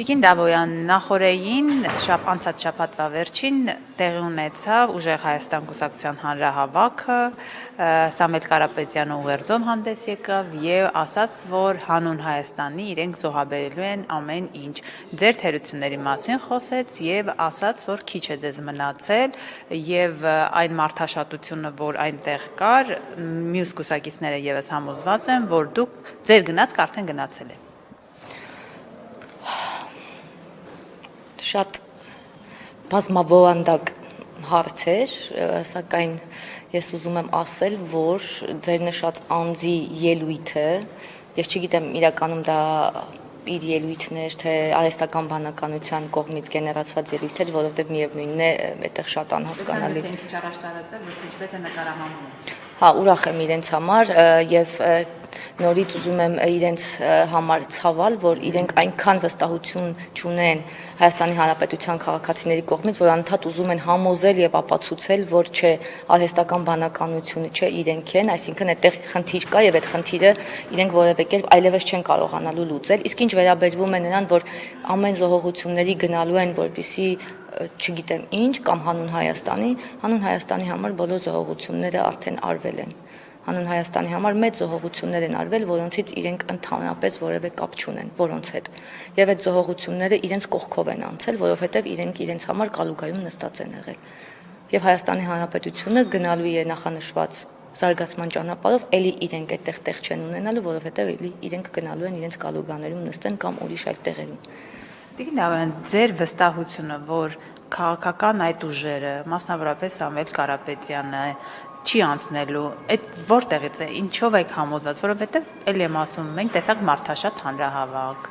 Տիկին Դավոյան, նախորդին անցած շաբաթվա վերջին տեղի ունեցավ Ուժեղ Հայաստան կուսակցության հանրահավաքը, Սամվել Կարապետյանը ուղերձով հանդես եկավ եւ ասաց, որ հանուն Հայաստանի իրենք զոհաբերելու են ամեն ինչ։ Ձեր թերությունների մասին խոսեց եւ ասաց, որ քիչ է ձեզ մնացել եւ այն մարդաշատությունը, որ այնտեղ կար, մյուս կուսակիցները եւս համոզված են, որ դուք ձեր գնացք արդեն գնացել եք։ Շատ բազմավոանդակ հարց էր, սակայն ես ուզում եմ ասել, որ ձեր նշած անձի ելույթը, ես չգիտեմ իրականում դա իր ելույթն էր, թե արհեստական բանականության կողմից գեներացված ելույթ էր, որովհետև միևնույնն է, այդտեղ շատ անհասկանալի։ Քիչ առաջ տարածել, որ ինչպես է նկարահանվում։ Հա, ուրախ եմ իրենց համար եւ նորից ուզում եմ իրենց համար ցավալ, որ իրենք այնքան վստահություն չունեն Հայաստանի Հանրապետության քաղաքացիների կողմից, որ անընդհատ ուզում են համոզել եւ ապացուցել, որ չէ, արհեստական բանականությունը չէ, իրենք են, այսինքն այդտեղ խնդիր կա եւ այդ խնդիրը իրենք որևէ կերպ այլևս չեն կարողանալու լուծել։ Իսկ ինչ վերաբերվում է նրան, որ ամեն զոհողությունների գնալու են, որպեսզի չգիտեմ ինչ կամ հանուն Հայաստանի համար բոլոր զոհողությունները արդեն արվել են։ Հանուն Հայաստանի համար մեծ զոհողություններ են արվել, որոնցից իրենք ընդհանրապես որևէ կապ չունեն, որոնց հետ։ Եվ այդ զոհողությունները իրենց կողքով են անցել, որովհետև իրենք իրենց համար կալուգայում նստած են եղել։ Եվ Հայաստանի Հանրապետությունը գնալու է նախանշված զարգացման ճանապարհով, ելի իրենք այդտեղ տեղ չեն ունենալու, որովհետև ելի իրենք գնալու են իրենց կալուգաներում նստեն կամ ուրիշ այլ տեղերում։ Տիկին Դավոյան, ձեր վստահությունը, որ քաղաքական այդ ուժերը, մասնավորապես Սամվել Կարապետյանը, չի անցնելու, այդ որտեղից է, ինչով եք համոզված, որովհետև ելի եմ ասում, մենք տեսակ մարդաշատ հանրահավաք,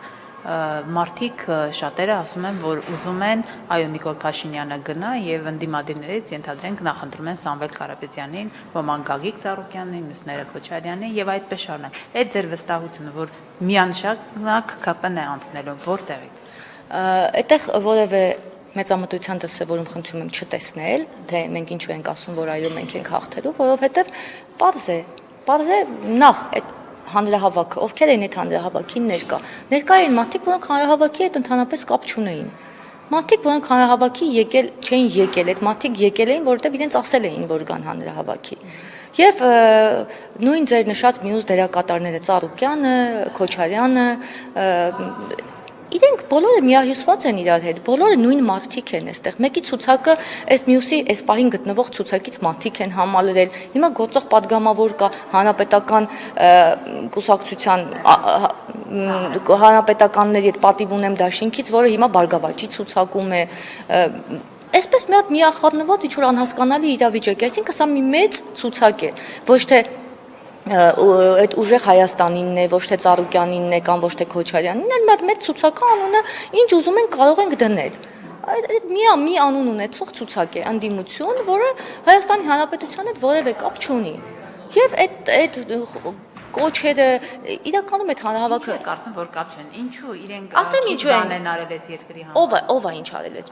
մարդիկ շատերը ասում են, որ ուզում են այո Նիկոլ Փաշինյանը գնա եւ ընդդիմադիրներից ենթադրենք նախընտրում են Սամվել Կարապետյանին, ոմանք Գագիկ Ծառուկյանին, մյուսները Քոչարյանին եւ այդպես շարունակ։ Այդ ձեր վստահությունը, որ միանշանակ ԿՊ-ն է անցնելու, որտեղից։ Այդտեղ որևէ մեծամտության դրսևորում խնդրում եմ չտեսնել, թե մենք ինչու ենք ասում, որ այո մենք ենք հաղթելու, որովհետև պարզ է նախ այդ հանրահավաքը, ովքեր էին այդ հանրահավաքին ներկա էին մարդիկ, որոնք հանրահավաքի հետ ընդհանրապես կապ չունեին։ Մարդիկ, որոնք հանրահավաքի չէին եկել, այդ մարդիկ եկել էին, որովհետև իրենց ասել էին, որ գան հանրահավաքի։ Եվ նույն ձեր նշած մյուս դերակատարները Ծառուկյանը, Քոչարյանը, իրենք բոլորը միահյուսված են իրար հետ, բոլորը նույն մարդիկ են այստեղ։ Մեկի ցուցակը այս մյուսի այս պահին գտնվող ցուցակից մարդիկ են համալրել։ Հիմա գործող падգամավոր կա հանրապետական կուսակցության հանրապետականների հետ պատիվ ունեմ դաշինքից, որը հիմա Բարգավաճի ցուցակում է։ Այսպես մի հատ միախառնված ինչ-որ անհասկանալի իրավիճակ է, այսինքն սա մի մեծ ցուցակ է, ոչ թե այդ Ուժեղ Հայաստանինն է, ոչ թե Ծառուկյանինն է կամ ոչ թե Քոչարյանինն, այլ մի մեծ ցուցակը անունը ինչ ուզում են կարող ենք դնել։ Այդ մի անուն ունեցող ցուցակ է, ընդդիմություն, որը Հայաստանի Հանրապետության հետ որևէ կապ չունի։ Եվ այդ կոչերը իրականում այդ հանրահավաքը կարծեմ որ կապ չեն։ Ինչու իրենք բան են արել այս երկրի համար։ Ով է ինչ արել այդ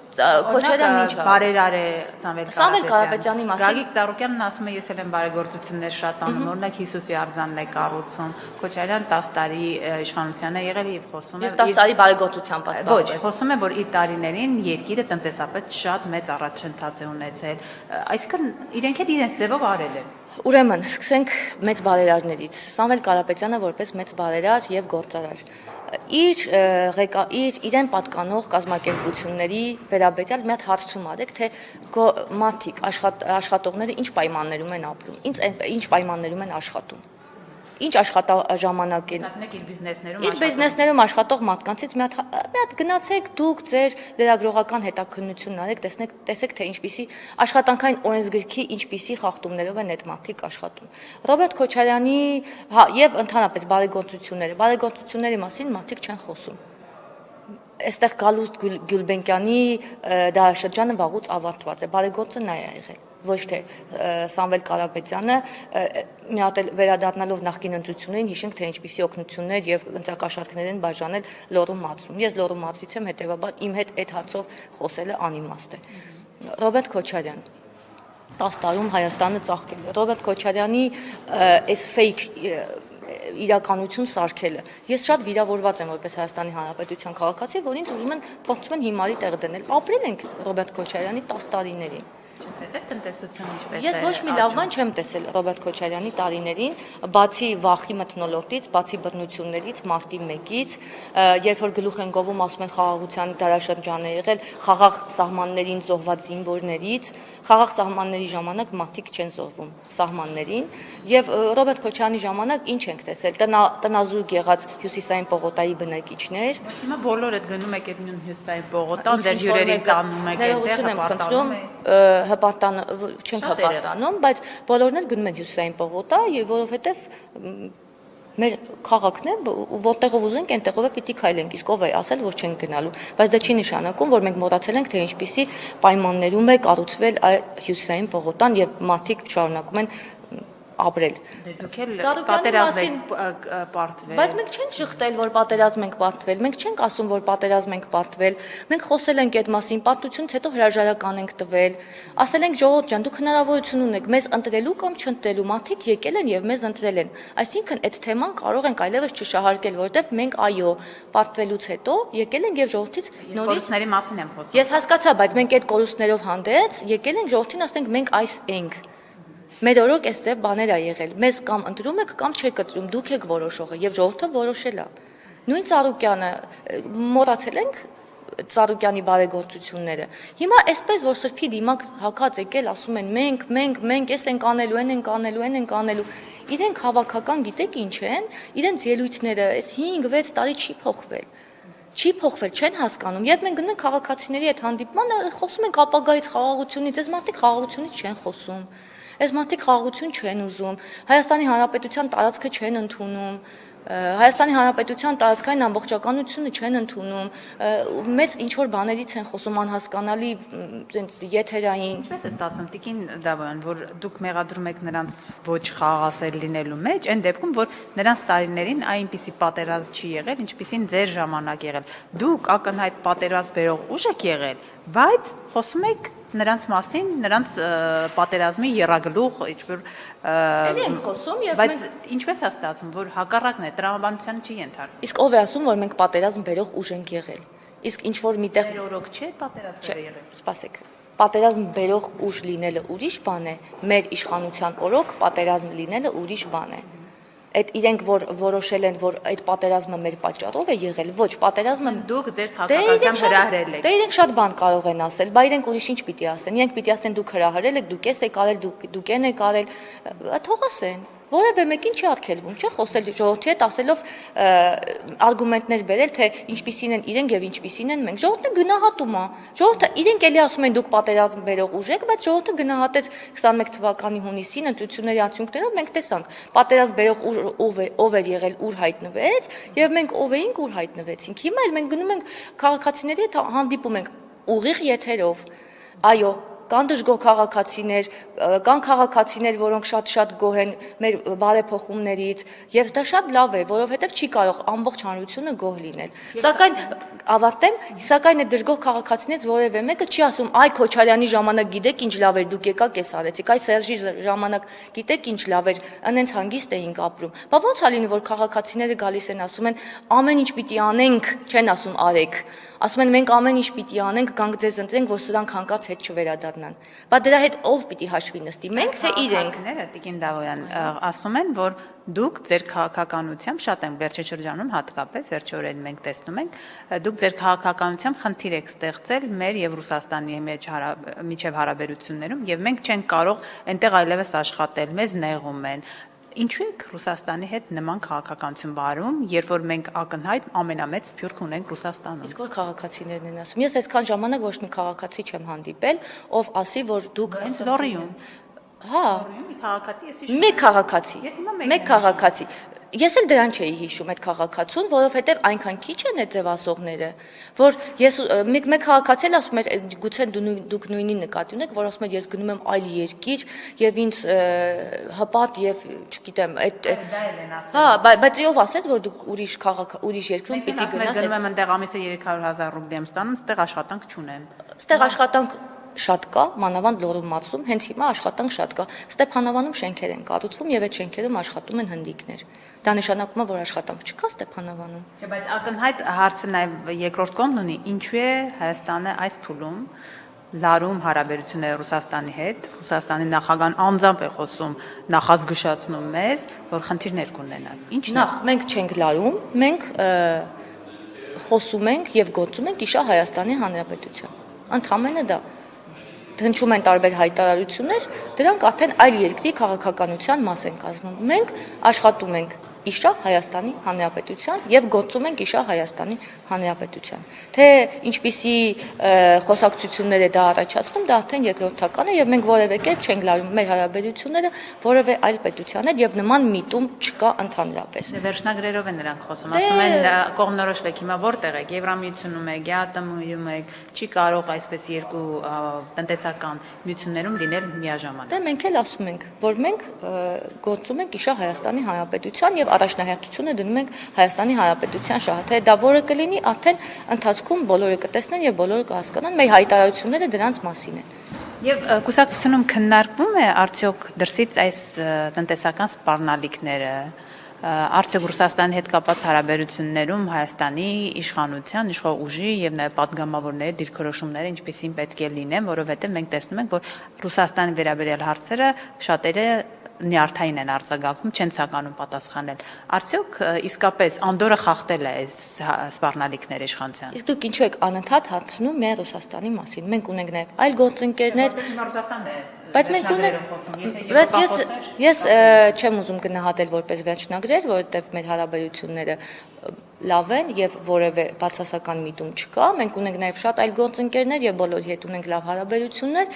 Քոչարյանն ինչ բարերար է Սամվել Կարապետյանի մասին։ Գագիկ Ծառուկյանն ասում է ես էլ եմ բարեգործություններ շատ անում, օրինակ Հիսուսի արձանն է կառուցում։ Քոչարյան 10 տարի իշխանության է եղել եւ խոսում է 10 տարի բարեգործությամբ ասում։ Ոչ, խոսում է որ իր տարիներին երկիրը տնտեսապես շատ մեծ առաջընթաց է ունեցել։ Այսինքն իրենք էլ իրենց ձևով արել են։ Ուրեմն, սկսենք մեծ բարերարներից։ Սամվել Կարապետյանը որպես մեծ բարերար եւ գործարար իրեն պատկանող կազմակերպությունների վերաբերյալ մի հատ հարցում արեք, թե մարդիկ, աշխատողները ինչ պայմաններում են ապրում, ինչ պայմաններում են աշխատում, ինչ աշխատաժամանակ են։ Իր բիզնեսներում աշխատող մարդկանցից մի հատ գնացեք դուք ձեր լրագրողական հետաքննությունն արեք, տեսեք թե ինչպիսի աշխատանքային օրենսգրքի ինչպիսի խախտումներով են այդ մարդիկ աշխատում։ Ռոբերտ Քոչարյանի եւ ընդհանրապես բարեգործությունների մասին մարդիկ չեն խոսում։ Այստեղ Գալուստ Գյուլբենկյանի դարաշրջանը վաղուց ավարտված է, բարեգործը նա է եղել։ Ոչ թե Սամվել Կարապետյանը, մի հատ էլ վերադառնալով նախկին ընտրություններին, հիշենք թե ինչպիսի օգնություններ եւ ընտրակաշառքներ են բաժանել Լոռու մարզում։ Ես Լոռու մարզից եմ, հետեւաբար իմ հետ այդ հարցով խոսելը անիմաստ է։ Ռոբերտ Քոչարյան 10 տարում Հայաստանը ծաղկել է։ Ռոբերտ Քոչարյանի այս ֆեյք իրականություն սարքելը։ Ես շատ վիրավորված եմ որպես Հայաստանի Հանրապետության քաղաքացի, որ ինձ ուզում են փորձում են հիմարի տեղ դնել։ Ապրել ենք Ռոբերտ Քոչարյանի 10 տարիներին։ Տեսեք տնտեսությունը ինչպես է։ Ես ոչ մի լավ բան չեմ տեսել Ռոբերտ Քոչարյանի տարիներին, բացի վախի մթնոլորտից, բացի բռնություններից, մարտի 1-ից, երբ որ գլուխ են գովում, ասում են խաղաղության դարաշրջան է եղել, խաղաղ սահմաններին զոհված զինվորներից, խաղաղ սահմանների ժամանակ մարդիկ չեն զոհվում սահմաններին, եւ Ռոբերտ Քոչարյանի ժամանակ ինչ ենք տեսել, տնազուրկ եղած Հյուսիսային պողոտայի բնակիչներ։ Հիմա բոլորը գնում եք այդ նույն Հյուսիսային պողոտան, ձեր հյուրերին տանում եք այդտեղ, չենք հպարտանում, բայց բոլորն էլ գնում են Հյուսիսային պողոտա, եւ որովհետեւ մեր քաղաքն է, որտեղով ուզենք, այնտեղով է պիտի քայլենք, իսկ ով է ասել, որ չենք գնալու, բայց դա չի նշանակում, որ մենք մոռացել ենք, թե ինչպիսի պայմաններում է կառուցվել Հյուսիսային պողոտան եւ մարդիկ շարունակում են ապրել։ Դուք էլ պատերազմ եք պարտվել։ Բայց մենք չենք շղթել, որ պատերազմ ենք պարտվել, մենք չենք ասում, որ պատերազմ ենք պարտվել, մենք խոսել ենք այդ մասին, պատմությունից հետո հրաժարական ենք տվել, ասել ենք ժողովուրդ ջան, դուք հնարավորություն ունեք մեզ ընտրելու կամ չընտրելու, մարդիկ եկել են եւ մեզ ընտրել են։ Այսինքն այդ թեման կարող ենք այլևս չշահարկել, որովհետեւ մենք այո, պարտվելուց հետո եկել ենք եւ ժողովրդից նորից կորուստների մասին եմ խոսում։ Ես հասկացա, բայց մենք այդ կորուստներով հանդերձ եկել ենք ժողովրդին ասենք մենք այս ենք։ Մեր օրոք էստեղ բաներ ա եղել։ Մեզ կամ ընտրում եք կամ չեք ընտրում, դուք եք որոշողը եւ ժողովուրդը որոշել է։ Նույն Ծառուկյանը մոռացել ենք Ծառուկյանի բարեգործությունները։ Հիմա այսպես որ սրբի դիմակ հակած եկել ասում են մենք էս ենք անելու, այն ենք անելու, այն ենք անելու։ Իրենք հավաքական գիտեք ինչ են, իրենց ելույթները այս 5-6 տարի չի փոխվել։ Չի փոխվել, չեն հասկանում։ Երբ մենք գնում ենք քաղաքացիների հետ հանդիպմանը, խոսում ենք ապագայից, խաղաղությունից, այս մարդիկ խաղաղությունից չեն խոսում։ Այս մարդիկ խաղաղություն չեն ուզում, Հայաստանի Հանրապետության տարածքը չեն ընդունում, Հայաստանի Հանրապետության տարածքային ամբողջականությունը չեն ընդունում, մեծ ինչ-որ բաներից են խոսում անհասկանալի այնց եթերային։ Ինչպես է ստացվում, Տիկին Դավոյան, որ դուք մեղադրում եք նրանց ոչ խաղաղասեր լինելու մեջ, այն դեպքում, որ նրանց տարիներին այնպիսի պատերազմ չի եղել, ինչպիսին ձեր ժամանակ եղել։ Դուք ակնհայտ պատերազմ բերող ուժ եք եղել, բայց խոսում եք նրանց մասին, նրանց պատերազմի եռագլուխ, ինչ-որ Էլի ենք խոսում եւ բայց ինչպես է ստացվում, որ հակառակն է, տրամաբանությանը չի ենթարկվում։ Իսկ ով է ասում, որ մենք պատերազմ բերող ուժ ենք եղել։ Իսկ ինչ որ միտեղ օրոք չէ պատերազմը եղել։ Սպասեք։ Պատերազմ բերող ուժ լինելը ուրիշ բան է, մեր իշխանության օրոք պատերազմ լինելը ուրիշ բան է։ Այդ իրենք որ որոշել են, որ այդ պատերազմը մեր պատճառով է եղել, ոչ, պատերազմը դուք ձեր քաղաքական հրահրել եք։ Դե իրենք շատ բան կարող են ասել, բայց իրենք ուրիշ ինչ պիտի ասեն։ Իրենք պիտի ասեն դուք հրահրել եք, դուք եք արել, դուք եք արել, թող ասեն։ Որևէ մեկին չի արգելվում, չէ՞ խոսել ժողովրդի հետ ասելով արգումենտներ բերել, թե ինչպիսին են իրենք եւ ինչպիսին են մենք։ Ժողովուրդը գնահատում է։ Ժողովուրդը իրենք էլի ասում են դուք պատերազմ բերող ուժ եք, բայց ժողովուրդը գնահատեց 21 թվականի հունիսին ընտրությունների արդյունքներով մենք տեսանք պատերազմ բերող ով էր եղել, ուր հայտնվեց, եւ մենք ով էինք, ուր հայտնվեցինք։ Հիմա էլ մենք գնում ենք քաղաքացիների հետ հանդիպում ենք ուղիղ եթերով։ Այո, կան դժգոհ քաղաքացիներ, կան քաղաքացիներ, որոնք շատ գոհ են մեր բարեփոխումներից, եւ դա շատ լավ է, որովհետեւ չի կարող ամբողջ հանրությունը գոհ լինել։ Սակայն ավարտեմ, սակայն այդ դժգոհ քաղաքացիներից որևէ մեկը չի ասում, այ Քոչարյանի ժամանակ գիտեք ինչ լավ էր, դուք եկաք էս արեցիք, այ Սերժի ժամանակ գիտեք ինչ լավ էր, անենց հանգիստ էինք ապրում։ Բա ո՞նց է լինում, որ քաղաքացիները գալիս են ասում են ամեն ինչ պիտի անենք, չեն ասում արեք։ Ասում են մենք ամեն ինչ պիտի անենք, գանք ձեզ ընտրենք, որ սրանք հանկարծ հետ չվերադառնան։ Բա դրա հետ ով պիտի հաշվի նստի, մենք թե իրենք։ Տիկին Դավոյան ասում են, որ դուք ձեր քաղաքականությամբ շատ են վերջի շրջանում հատկապես վերջի օրերին մենք տեսնում ենք, դուք ձեր քաղաքականությամբ խնդիր եք ստեղծել մեր եւ Ռուսաստանի միջև հարաբերություններում եւ մենք չենք կարող այնտեղ այլևս աշխատել, մեզ նեղում են։ Ինչու եք Ռուսաստանի հետ նման քաղաքականություն վարում, երբ որ մենք ակնհայտ ամենամեծ սփյուռք ունենք Ռուսաստանում։ Իսկ որ քաղաքացիներն են ասում։ Ես այսքան ժամանակ ոչ մի քաղաքացի չեմ հանդիպել, ով ասի, որ դուք հենց Լոռիում։ Հա, Լոռիում քաղաքացի ես հիշում։ մեկ քաղաքացի։ Ես հիմա Մեկ քաղաքացի։ Ես էլ դրան չէի հիշում այդ քաղաքացուն, որովհետև այնքան քիչ են այդ ձևասողները, որ ես մեկ քաղաքացի էլ ասում էր, գուցե դուք նույնին նկատի ունեք, որ ասում էր ես գնում եմ այլ երկիր եւ ինձ հպատ եւ չգիտեմ, այդ դա էլ են ասում։ Հա, բայց ով ասեց, որ դուք ուրիշ երկրում պիտի գնաս։ Գնում եմ այնտեղ ամիսը 300,000 ռուբլի եմ ստանում, ստեղ աշխատանք չունեմ։ Ստեղ աշխատանք շատ կա, մանավանդ Լոռու մարզում, հենց հիմա աշխատանք շատ կա։ Ստեփանավանում շենքեր են կառուցվում եւ այդ շենքերում աշխատում են հնդիկներ։ Դա նշանակում է, որ աշխատանք չկա Ստեփանավանում։ Չէ, բայց ակնհայտ հարցը նաև երկրորդ կողմն ունի, ինչու է Հայաստանը այս փուլում լարում հարաբերությունները Ռուսաստանի հետ, Ռուսաստանի նախագահան անձամբ է խոսում, նախազգուշացնում մեզ, որ խնդիրներ կունենան։ Ինչն է։ Նախ մենք չենք լարում, մենք խոսում ենք եւ գործում ենք իշա Հայաստանի Հանրապետության։ Ընդհանրապես դա հնչում են տարբեր հայտարարություններ, դրանք արդեն այլ երկրի քաղաքականության մաս են կազմում։ Մենք աշխատում ենք իշա Հայաստանի Հանրապետության եւ գործում ենք իշա Հայաստանի Հանրապետության։ Թե ինչպիսի խոսակցություններ է դա առաջացնում, դա արդեն երկրորդական է եւ մենք որևէ կերպ չենք լարում մեր հարաբերությունները որևէ այլ պետության հետ եւ նման միտում չկա ընդհանրապես։ Վերջնագրերով են նրանք խոսում, ասում են կողմնորոշվեք հիմա որտեղ եք, Եվրամիությունում եք, ԵԱՏՄ-ում եք, չի կարող այսպես երկու տնտեսական միություններում լինել միաժամանակ։ Դե մենք էլ ասում ենք, որ մենք գործում ենք իշա Հայաստանի Հանրապետության եւ առաջնահերթությունը դնում ենք Հայաստանի Հանրապետության շահը, թե դա որը կլինի, արդեն ընթացքում բոլորը կտեսնեն եւ բոլորը կհասկանան, մեր հայտարարությունները դրանց մասին են։ Եվ կուսակցությունում քննարկվում է արդյոք դրսից այս տնտեսական սպառնալիքները, արդյոք Ռուսաստանի հետ կապված հարաբերություններում Հայաստանի իշխանության, իշխող ուժի եւ նաեւ պատգամավորների դիրքորոշումները ինչպեսին պետք է լինեն, որովհետեւ մենք տեսնում ենք, որ Ռուսաստանի վերաբերյալ հարցերը շատերը նյարդային են արձագանքում, չեն ցանկանում պատասխանել։ Արդյոք իսկապես Անդորը խախտել է այս սպառնալիքների իշխանության։ Իսկ դուք ինչու եք անընդհատ հարցնում միայն Ռուսաստանի մասին։ Մենք ունենք նաև այլ գործընկերներ, բայց մենք ունենք ես չեմ ուզում գնահատել որպես վերջնագրեր, որովհետև մեր հարաբերությունները լավ են եւ որևէ բացասական միտում չկա։ Մենք ունենք նաեւ շատ այլ գործընկերներ եւ բոլորի հետ ունենք լավ հարաբերություններ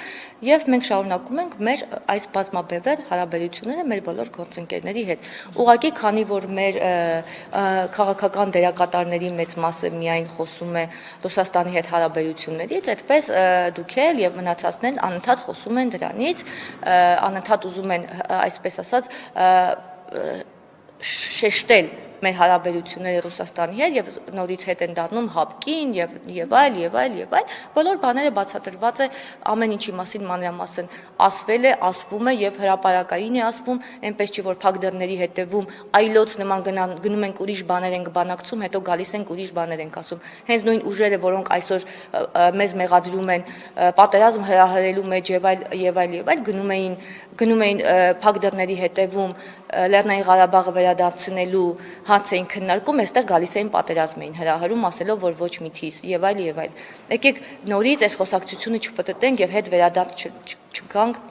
եւ մենք շարունակում ենք մեր այս բազմաբևեռ հարաբերությունները մեր բոլոր գործընկերների հետ։ Ուղղակի քանի որ մեր քաղաքական դերակատարների մեծ մասը միայն խոսում է Ռուսաստանի հետ հարաբերություններից, այդպես դուք էլ եւ մնացածն էլ անընդհատ խոսում են դրանից, անընդհատ ուզում են այսպես ասած շեշտել մեր հարաբերությունները Ռուսաստանի հետ եւ նորից հետ են դառնում հապկին եւ այլ, բոլոր բաները բացատրված է ամեն ինչի մասին մանրամասն ասվել է, ասվում է եւ հրապարակային է ասվում, այնպես չի որ փակ դռների հետեւում այլոց նման գնում ենք ուրիշ բաներ ենք բանակցում, հետո գալիս ենք ուրիշ բաներ ենք ասում։ Հենց նույն ուժերը, որոնք այսօր մեզ մեղադրում են պատերազմ հրահրելու մեջ եւ այլ գնում էին փակ դռների հետեւում Լեռնային Ղարաբաղը վերադարձնելու հարց էին քննարկում, այստեղ գալիս էին պատերազմ էին հրահրում, ասելով, որ ոչ մի թիզ եւ այլ։ Եկեք նորից այս խոսակցությունը չպտտենք եւ հետ վերադարձ չգանք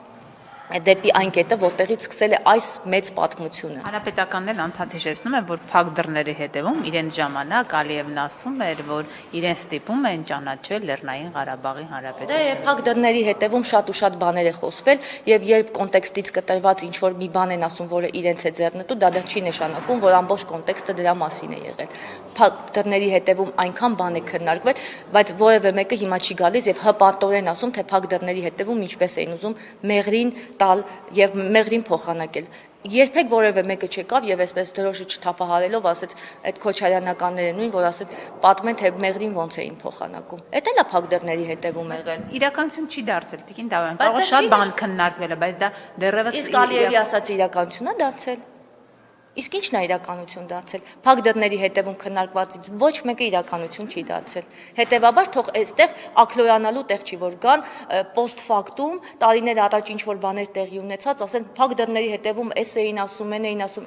դեպի այն կետը, որտեղից սկսել է այս մեծ պատմությունը։ Հանրապետականն էլ անդադ հիշեցնում է, որ փակ դռների հետևում իրենց ժամանակ Ալիևն ասում էր, որ իրեն ստիպում են ճանաչել Լեռնային Ղարաբաղի Հանրապետությունը։ Դե փակ դռների հետևում շատ ու շատ բաներ է խոսվել, եւ երբ կոնտեքստից կտրված ինչ որ մի բան են ասում, որը իրենց է ձեռնտու, դա դեռ չի նշանակում, որ ամբողջ կոնտեքստը դրա մասին է եղել։ Փակ դռների հետևում այնքան բան է քննարկվել, բայց որևէ մեկը հիմա չի գալիս եւ հպարտորեն ասում, թե փակ դռների հետևում ինչպես էին ուզում մեղրին տալ եւ մեղրին փոխանակել։ Երբեք որևէ մեկը չեկավ եւ այսպես դրոշը չթափահարելով ասեց այդ քոչարյանականները նույն որ ասել պատմեն թե մեղրին ոնց էին փոխանակում։ Էդ էլա փակ դռների հետևում եղել։ Իրականություն չի դարձել, Տիկին Դավոյան, կարող է շատ բան քննարկվել է, բայց դա դեռևս իսկ Ալիևի ասած իրականությունն է դարձել։ Իսկ ի՞նչն է իրականություն դարձել։ Փակ դռների հետևում քննարկվածից ոչ մեկը իրականություն չի դարձել։ Հետևաբար թող այստեղ ակլորանալու տեղ չի որ կան post factum տարիներ առաջ ինչ որ բաներ տեղի ունեցած, ասեն փակ դռների հետևում էս էին ասում,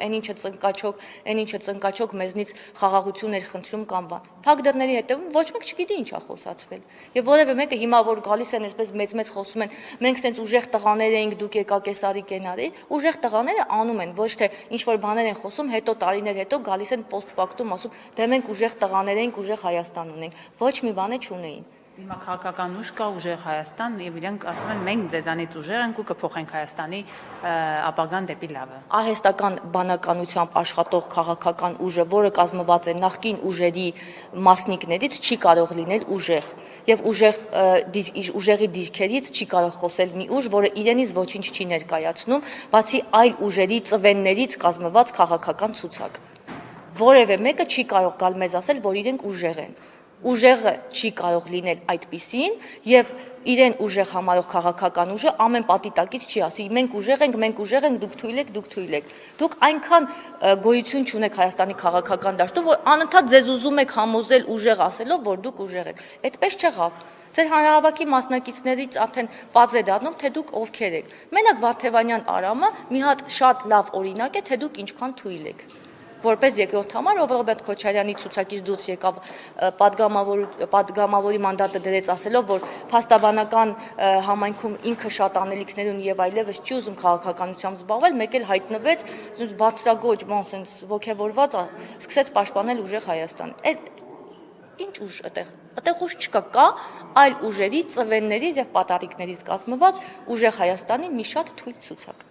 այն ինչը ծնկաչոք մեզնից խաղաղություն էր խնդրում կամ բան։ Փակ դռների հետևում ոչ մեկ չգիտի ինչ է խոսացվել։ Եվ որևէ մեկը հիմա որ գալիս են այսպես մեծ խոսում են, մենք սենց ուժեղ տղաներ էինք, դուք եկաք էսարի կենարի, ուժեղ տղաները անում են, ոչ թե ինչ որ բաներ խոսում, հետո տարիներ հետո գալիս են post factum ասում, դե մենք ուժեղ տղաներ ենք, ուժեղ Հայաստան ունենք, ոչ մի բան չունեին։ Հիմա քաղաքական ուժ կա ուժեղ Հայաստան եւ իրենք ասում են մենք ձեզանից ուժեղ ենք ու կփոխենք Հայաստանի ապագան դեպի լավը։ Արհեստական բանականությամբ աշխատող քաղաքական ուժը, որը կազմված է նախկին ուժերի մասնիկներից, չի կարող լինել ուժեղ եւ ուժեղի դիրքերից չի կարող խոսել մի ուժ, որը իրենից ոչինչ չի ներկայացնում, բացի այլ ուժերի ծվեններից կազմված քաղաքական ցուցակ։ Որևէ մեկը չի կարող գալ մեզ ասել, որ իրենք ուժեղ են։ ուժեղը չի կարող լինել այդպիսին եւ իրեն ուժեղ համարող քաղաքական ուժը ամեն պատիտակից չի ասի մենք ուժեղ ենք, դուք թույլ եք։ Դուք այնքան գոյություն չունեք Հայաստանի քաղաքական դաշտում, որ անընդհատ ձեզ ուզում եք համոզել ուժեղ ասելով, որ դուք ուժեղ եք։ Այդպես չեղավ։ Ձեր հանրահավաքի մասնակիցներից արդեն պարզ է դառնում, թե դուք ովքեր եք։ Մենակ Վարդևանյան Արամը մի հատ շատ լավ օրինակ է, թե դուք ինչքան թույլ եք։ Որպես երկրորդ համար, ով Ռոբերտ Քոչարյանի ցուցակից դուրս եկավ падգամավորի մանդատը դրեց ասելով, որ փաստաբանական համայնքում ինքը շատ անելիքներ ունի եւ այլևս չի ուզում քաղաքականությամբ զբաղվել, մեկ էլ հայտնվեց բարձրագոչ, սենց ոգևորված, սկսեց պաշտպանել ուժեղ Հայաստան։ Ինչ ուժ այդտեղ ուժ չկա, կա այլ ուժերի, ծվեններից եւ պատառիկներից կազմված ուժեղ Հայաստանի մի շատ թույլ ցուցակ։